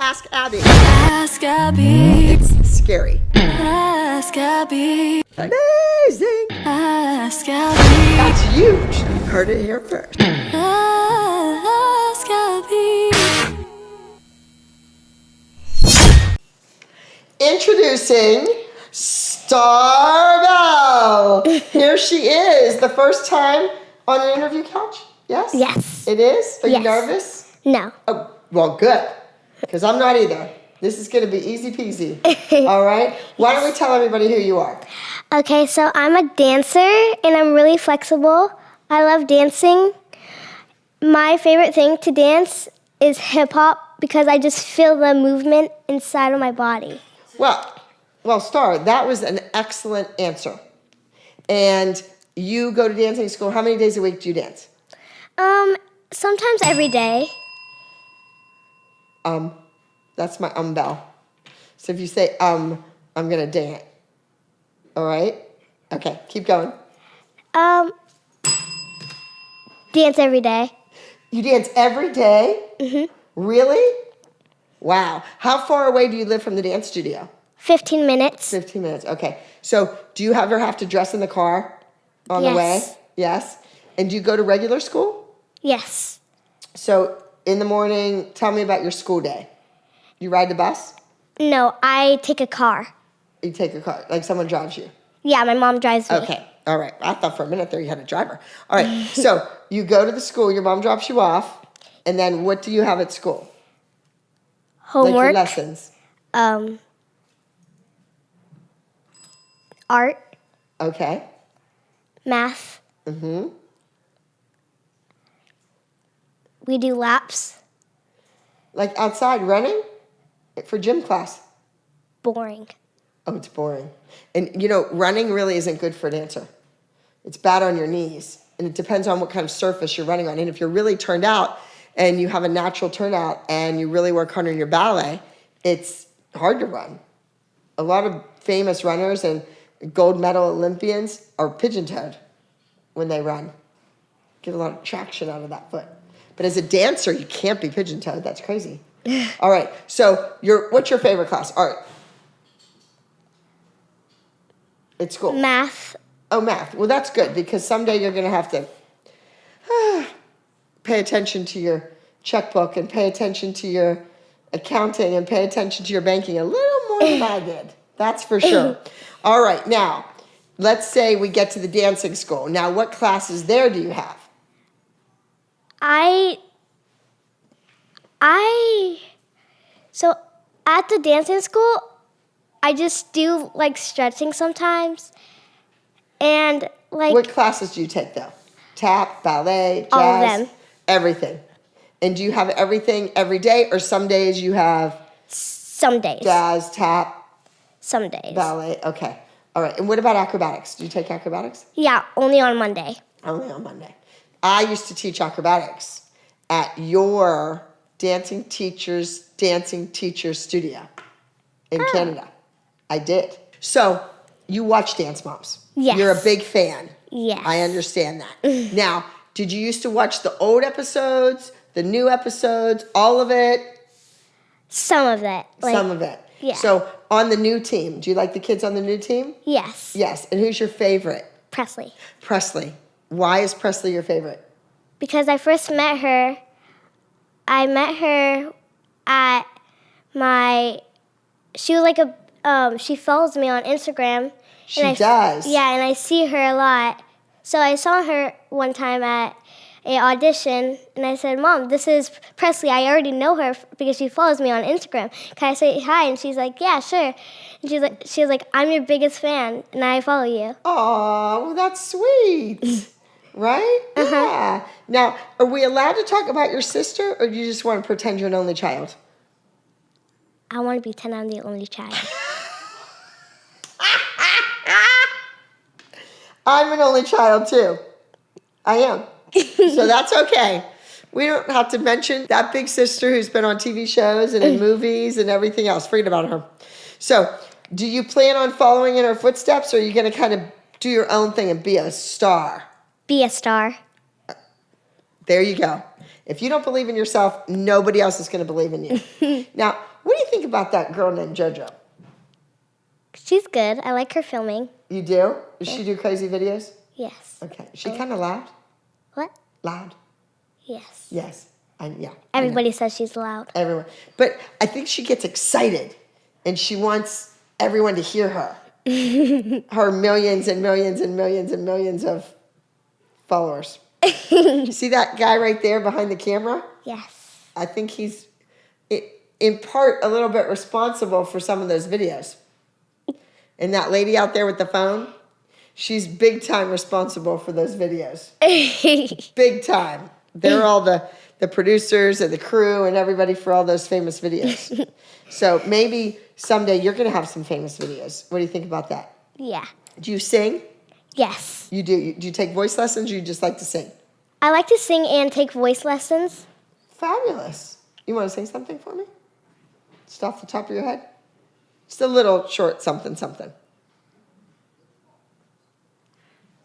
Ask Abby. Ask Abby. It's scary. Ask Abby. Amazing. Ask Abby. That's huge. You heard it here first. Ask Abby. Introducing Star Belle. Here she is. The first time on an interview couch? Yes? Yes. It is? Are you Yes. nervous? No. Oh, well, good. Because I'm not either. This is going to be easy peasy. All right? Why don't we tell everybody who you are? Okay, so I'm a dancer and I'm really flexible. I love dancing. My favorite thing to dance is hip hop because I just feel the movement inside of my body. Well, Star, that was an excellent answer. And you go to dancing school. How many days a week do you dance? Sometimes every day. That's my Belle. So if you say I'm gonna dance. All right? Okay, keep going. Dance every day. You dance every day? Mm-hmm. Really? Wow. How far away do you live from the dance studio? 15 minutes. 15 minutes, okay. So do you ever have to dress in the car on the way? Yes. Yes. And do you go to regular school? Yes. So in the morning, tell me about your school day. You ride the bus? No, I take a car. You take a car, like someone drives you? Yeah, my mom drives me. Okay, all right. I thought for a minute there you had a driver. All right, so you go to the school, your mom drops you off, and then what do you have at school? Homework. Like your lessons? Art. Okay. Math. Mm-hmm. We do laps. Like outside running? For gym class? Boring. Oh, it's boring. And you know, running really isn't good for a dancer. It's bad on your knees. And it depends on what kind of surface you're running on. And if you're really turned out and you have a natural turnout and you really work hard on your ballet, it's hard to run. A lot of famous runners and gold medal Olympians are pigeon-toed when they run. Get a lot of traction out of that foot. But as a dancer, you can't be pigeon-toed. That's crazy. All right. So what's your favorite class? Art. At school? Math. Oh, math. Well, that's good because someday you're going to have to pay attention to your checkbook and pay attention to your accounting and pay attention to your banking a little more than I did. That's for sure. All right. Now, let's say we get to the dancing school. Now, what classes there do you have? So at the dancing school, I just do like stretching sometimes. And like What classes do you take though? Tap, ballet, jazz? All of them. Everything. And do you have everything every day or some days you have some days. jazz, tap, Some days. ballet? Okay. All right. And what about acrobatics? Do you take acrobatics? Yeah, only on Monday. Only on Monday. I used to teach acrobatics at your dancing teacher's studio in Canada. I did. So you watch Dance Moms. Yes. You're a big fan. Yes. I understand that. Now, did you used to watch the old episodes, the new episodes, all of it? Some of it. Some of it. Yeah. So on the new team, do you like the kids on the new team? Yes. Yes. And who's your favorite? Presley. Presley. Why is Presley your favorite? Because I first met her, at she was like she follows me on Instagram. She does? Yeah, and I see her a lot. So I saw her one time at an audition, and I said, Mom, this is Presley. I already know her because she follows me on Instagram. Can I say hi? And she's like, yeah, sure. And she was like, I'm your biggest fan, and I follow you. Oh, well, that's sweet. Right? Yeah. Now, are we allowed to talk about your sister, or do you just want to pretend you're an only child? I want to pretend I'm the only child. I'm an only child, too. I am. So that's okay. We don't have to mention that big sister who's been on TV shows and in movies and everything else. Forget about her. So do you plan on following in her footsteps, or are you going to kind of do your own thing and be a star? Be a star. There you go. If you don't believe in yourself, nobody else is going to believe in you. Now, what do you think about that girl named JoJo? She's good. I like her filming. You do? Does she do crazy videos? Yes. Okay. Is she kind of loud? What? Loud? Yes. Yes. Yeah. Everybody says she's loud. Everyone. But I think she gets excited and she wants everyone to hear her. Her millions and millions and millions and millions of followers. See that guy right there behind the camera? Yes. I think he's, in part, a little bit responsible for some of those videos. And that lady out there with the phone, she's big time responsible for those videos. Big time. They're all the producers and the crew and everybody for all those famous videos. So maybe someday you're going to have some famous videos. What do you think about that? Yeah. Do you sing? Yes. You do. Do you take voice lessons or you just like to sing? I like to sing and take voice lessons. Fabulous. You want to sing something for me? Just off the top of your head? Just a little short something, something.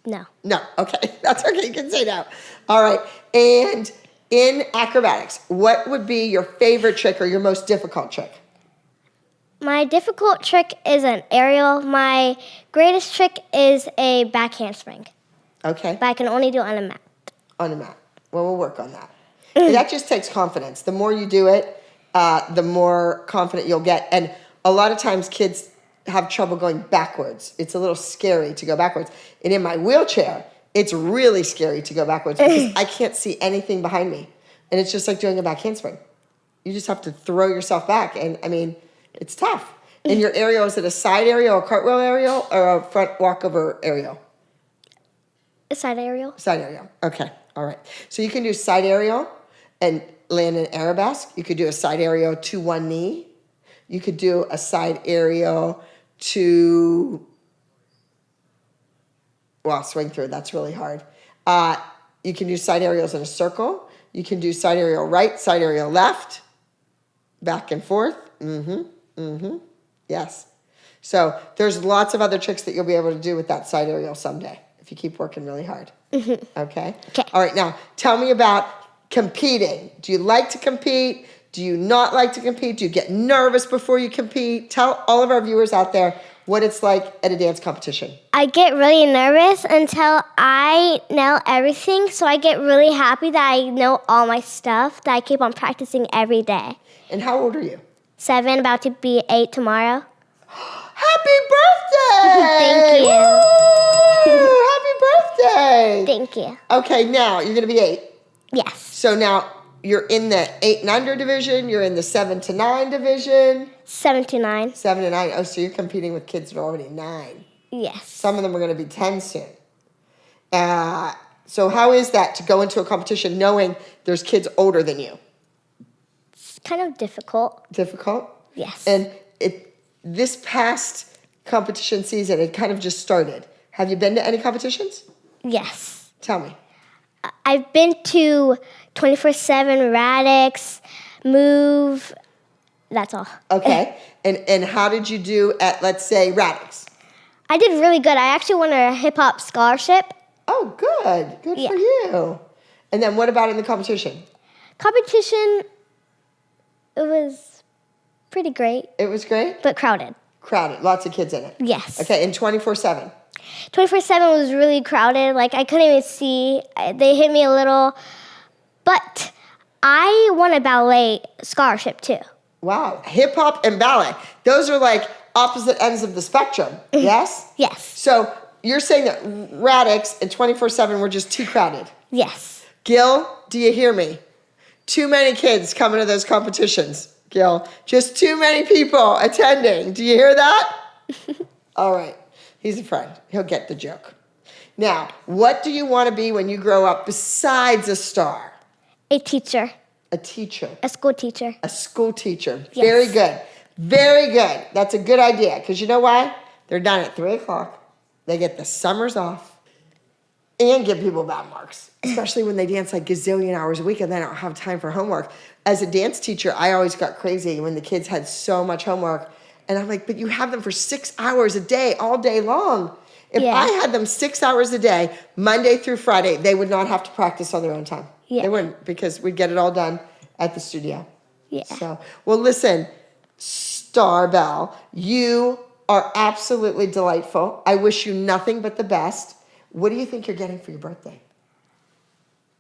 No. No. Okay. That's okay. You can say no. All right. And in acrobatics, what would be your favorite trick or your most difficult trick? My difficult trick is an aerial. My greatest trick is a back handspring. Okay. But I can only do it on a mat. On a mat. Well, we'll work on that. And that just takes confidence. The more you do it, the more confident you'll get. And a lot of times kids have trouble going backwards. It's a little scary to go backwards. And in my wheelchair, it's really scary to go backwards because I can't see anything behind me. And it's just like doing a back handspring. You just have to throw yourself back. And I mean, it's tough. And your aerial, is it a side aerial, a cartwheel aerial, or a front walkover aerial? A side aerial. Side aerial. Okay. All right. So you can do side aerial and land an arabesque. You could do a side aerial to one knee. You could do a side aerial to, well, swing through. That's really hard. You can do side aerials in a circle. You can do side aerial right, side aerial left, back and forth. Yes. So there's lots of other tricks that you'll be able to do with that side aerial someday if you keep working really hard. Okay? Okay. All right, now tell me about competing. Do you like to compete? Do you not like to compete? Do you get nervous before you compete? Tell all of our viewers out there what it's like at a dance competition. I get really nervous until I know everything, so I get really happy that I know all my stuff, that I keep on practicing every day. And how old are you? 7, about to be 8 tomorrow. Happy birthday! Thank you. Woo! Happy birthday! Thank you. Okay, now you're going to be 8. Yes. So now you're in the 8 and under division. You're in the 7 to 9 division. 7 to 9. 7 to 9. Oh, so you're competing with kids that are already 9. Yes. Some of them are going to be 10 soon. So how is that to go into a competition knowing there's kids older than you? It's kind of difficult. Difficult? Yes. And this past competition season, it kind of just started. Have you been to any competitions? Yes. Tell me. I've been to 24/7, Radix, Move. That's all. Okay. And how did you do at, let's say, Radix? I did really good. I actually won a hip-hop scholarship. Oh, good. Good Yeah. for you. And then what about in the competition? Competition, it was pretty great, It was great? but crowded. Crowded. Lots of kids in it. Yes. Okay, and 24/7. 24/7 was really crowded. Like, I couldn't even see. They hit me a little. But I won a ballet scholarship, too. Wow. Hip hop and ballet. Those are like opposite ends of the spectrum. Yes? Yes. So you're saying that Radix and 24/7 were just too crowded. Yes. Gil, do you hear me? Too many kids coming to those competitions, Gil. Just too many people attending. Do you hear that? All right. He's a friend. He'll get the joke. Now, what do you want to be when you grow up besides a star? A teacher. A teacher. A school teacher. A school teacher. Yes. Very good. Very good. That's a good idea. Because you know why? They're done at 3 o'clock. They get the summers off. And give people bad marks. Especially when they dance like gazillion hours a week and they don't have time for homework. As a dance teacher, I always got crazy when the kids had so much homework. And I'm like, but you have them for 6 hours a day, all day long. If Yeah. I had them 6 hours a day, Monday through Friday, they would not have to practice on their own time. Yeah. They wouldn't, because we'd get it all done at the studio. Yeah. So, well, listen, star, Belle. You are absolutely delightful. I wish you nothing but the best. What do you think you're getting for your birthday?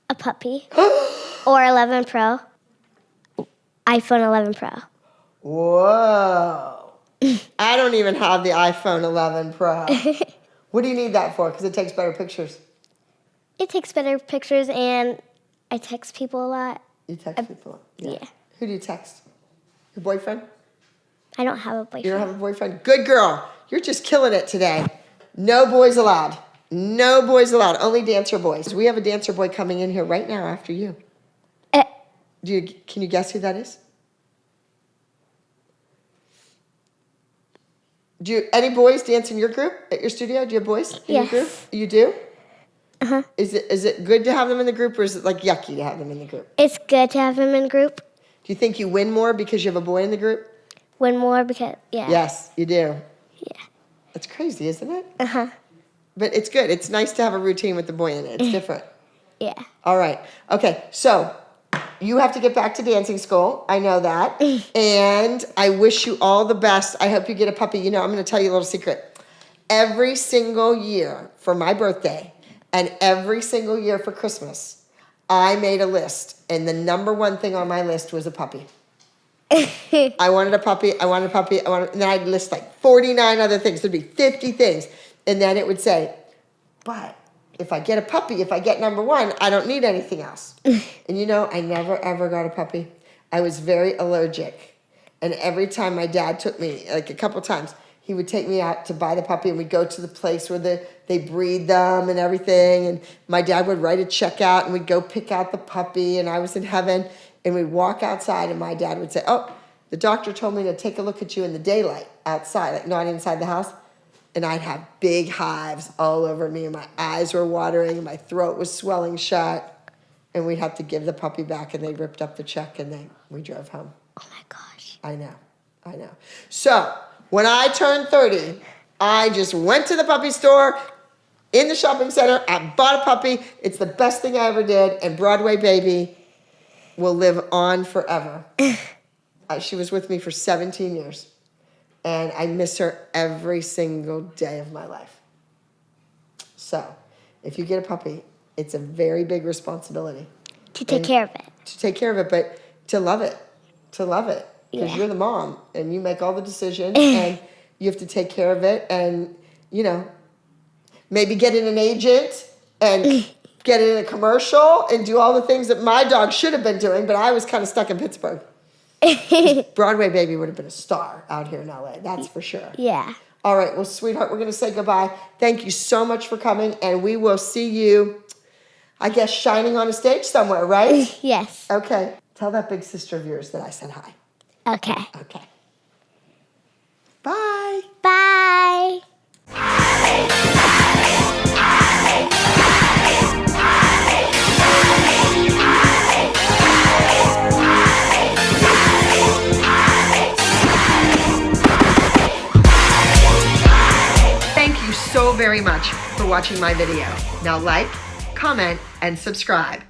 A puppy. Or 11 Pro. iPhone 11 Pro. Whoa. I don't even have the iPhone 11 Pro. What do you need that for? Because it takes better pictures. It takes better pictures, and I text people a lot. You text people? Yeah. Who do you text? Your boyfriend? I don't have a boyfriend. You don't have a boyfriend? Good girl. You're just killing it today. No boys allowed. No boys allowed. Only dancer boys. We have a dancer boy coming in here right now after you. Can you guess who that is? Any boys dance in your group at your studio? Do you have boys in your group? You do? Uh-huh. Is it good to have them in the group, or is it like yucky to have them in the group? It's good to have him in group. Do you think you win more because you have a boy in the group? Win more because, yeah. Yes, you do. Yeah. That's crazy, isn't it? Uh-huh. But it's good. It's nice to have a routine with the boy in it. It's different. Yeah. All right. Okay, so you have to get back to dancing school. I know that. And I wish you all the best. I hope you get a puppy. You know, I'm going to tell you a little secret. Every single year for my birthday and every single year for Christmas, I made a list. And the number one thing on my list was a puppy. I wanted a puppy. I wanted a puppy. And then I'd list like 49 other things. There'd be 50 things. And then it would say, but if I get a puppy, if I get number one, I don't need anything else. And you know, I never, ever got a puppy. I was very allergic. And every time my dad took me, like a couple times, he would take me out to buy the puppy, and we'd go to the place where they breed them and everything. And my dad would write a check out, and we'd go pick out the puppy, and I was in heaven. And we'd walk outside, and my dad would say, oh, the doctor told me to take a look at you in the daylight outside, like not inside the house. And I'd have big hives all over me, and my eyes were watering, and my throat was swelling shut. And we'd have to give the puppy back, and they ripped up the check, and then we drove home. Oh, my gosh. I know. So when I turned 30, I just went to the puppy store in the shopping center. I bought a puppy. It's the best thing I ever did, and Broadway Baby will live on forever. She was with me for 17 years. And I miss her every single day of my life. So, if you get a puppy, it's a very big responsibility. To take care of it. To take care of it, but to love it. To love it. Because Yeah. you're the mom, and you make all the decisions, and you have to take care of it, and, you know, maybe get in an agent, and get in a commercial, and do all the things that my dog should have been doing, but I was kind of stuck in Pittsburgh. Broadway Baby would have been a star out here in LA, that's for sure. Yeah. All right, well, sweetheart, we're going to say goodbye. Thank you so much for coming, and we will see you, I guess, shining on a stage somewhere, right? Yes. Okay. Tell that big sister of yours that I said hi. Okay. Okay. Bye. Bye. Thank you so very much for watching my video. Now like, comment, and subscribe.